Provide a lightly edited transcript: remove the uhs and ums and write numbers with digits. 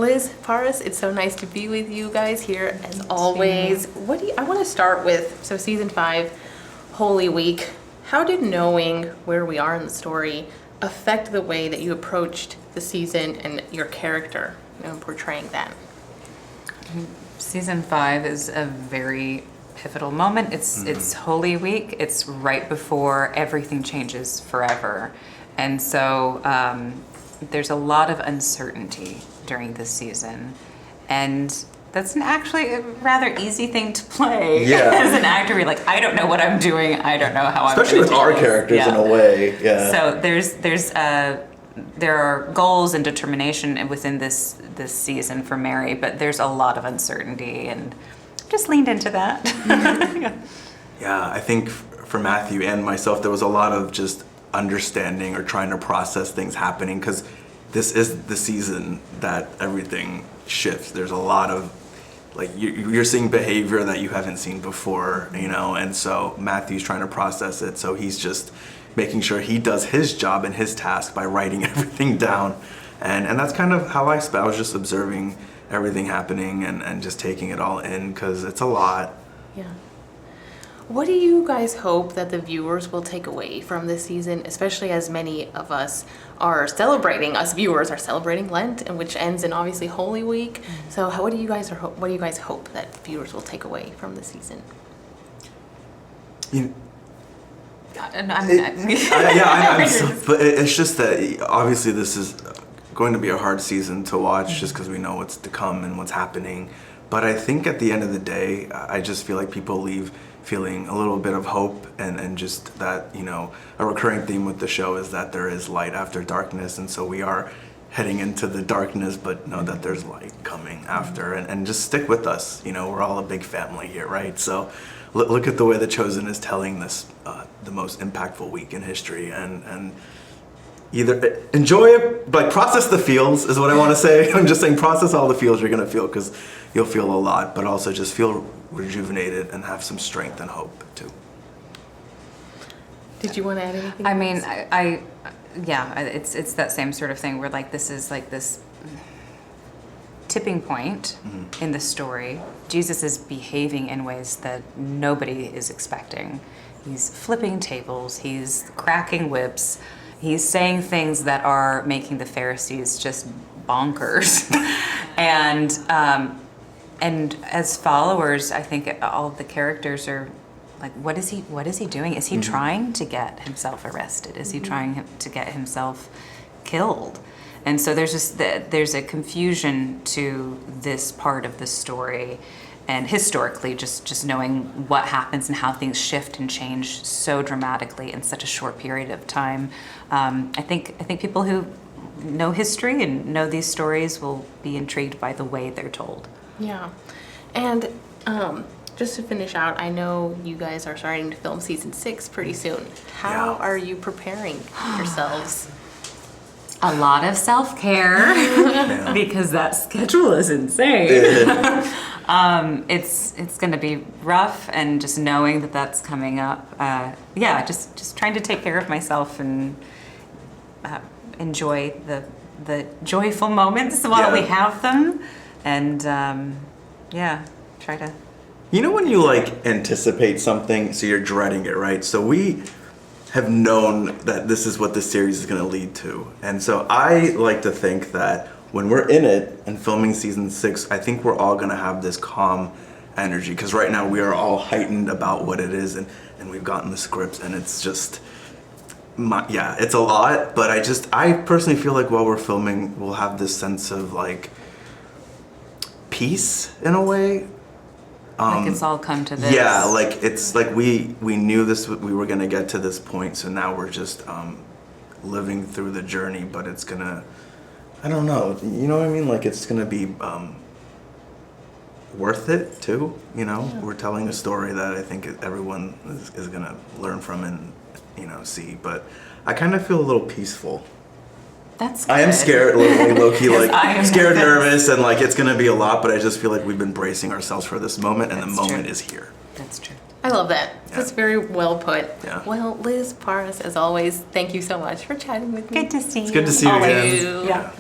Liz, Paras, it's so nice to be with you guys here as always. I want to start with, so season 5, Holy Week. How did knowing where we are in the story affect the way that you approached the season and your character, portraying that? Season 5 is a very pivotal moment. It's Holy Week. It's right before everything changes forever. And so there's a lot of uncertainty during this season. And that's actually a rather easy thing to play as an actor. You're like, I don't know what I'm doing. I don't know how I'm Especially with our characters in a way. Yeah. So there are goals and determination within this season for Mary, but there's a lot of uncertainty, and just leaned into that. Yeah, I think for Matthew and myself, there was a lot of just understanding or trying to process things happening, because this is the season that everything shifts. There's a lot of, like, you're seeing behavior that you haven't seen before, and so Matthew's trying to process it, so he's just making sure he does his job and his task by writing everything down. And that's kind of how I was just observing everything happening and just taking it all in, because it's a lot. Yeah. What do you guys hope that the viewers will take away from this season, especially as many of us viewers are celebrating Lent, and which ends in obviously Holy Week. Mm-hmm. So what do you guys hope that viewers will take away from the season? But it's just that obviously this is going to be a hard season to watch, just because we know what's to come and what's happening. But I think at the end of the day, I just feel like people leave feeling a little bit of hope, and just that, a recurring theme with the show is that there is light after darkness, and so we are heading into the darkness, but know that there's light coming after, and just stick with us. We're all a big family here, right? So look at the way The Chosen is telling this, the most impactful week in history, and either enjoy it, like process the feels is what I want to say. I'm just saying process all the feels you're going to feel, because you'll feel a lot, but also just feel rejuvenated and have some strength and hope too. Did you want to add anything? I mean, it's that same sort of thing where, like, this is like this tipping point in the story. Jesus is behaving in ways that nobody is expecting. He's flipping tables, he's cracking whips, he's saying things that are making the Pharisees just bonkers. And as followers, I think all of the characters are like, what is he doing? Is he trying to get himself arrested? Is he trying to get himself killed? And so there's a confusion to this part of the story, and historically, just knowing what happens and how things shift and change so dramatically in such a short period of time. I think people who know history and know these stories will be intrigued by the way they're told. Yeah. And just to finish out, I know you guys are starting to film season 6 pretty soon. How are you preparing yourselves? A lot of self-care because that schedule is insane. It's going to be rough, and just knowing that that's coming up. Just trying to take care of myself and enjoy the joyful moments while we have them. And try to. When you anticipate something, so you're dreading it, right? So we have known that this is what this series is going to lead to. And so I like to think that when we're in it and filming season 6, I think we're all going to have this calm energy, because right now we are all heightened about what it is, and we've gotten the scripts, and it's just, it's a lot, but I personally feel like while we're filming, we'll have this sense of peace in a way. It's all come to this. Yeah, it's like we knew we were gonna get to this point, so now we're just living through the journey, but it's gonna, I don't know, you know what I mean? It's gonna be worth it too, We're telling a story that I think everyone is gonna learn from and, see, but I kind of feel a little peaceful. That's good. I am scared, low-key, scared, nervous. nervous, and it's gonna be a lot, but I just feel like we've been bracing ourselves for this moment, and the moment is here. That's true. I love that. Yeah. That's very well put. Yeah. Well, Liz, Paras, as always, thank you so much for chatting with me. Good to see you. It's good to see you Always. again. Yeah.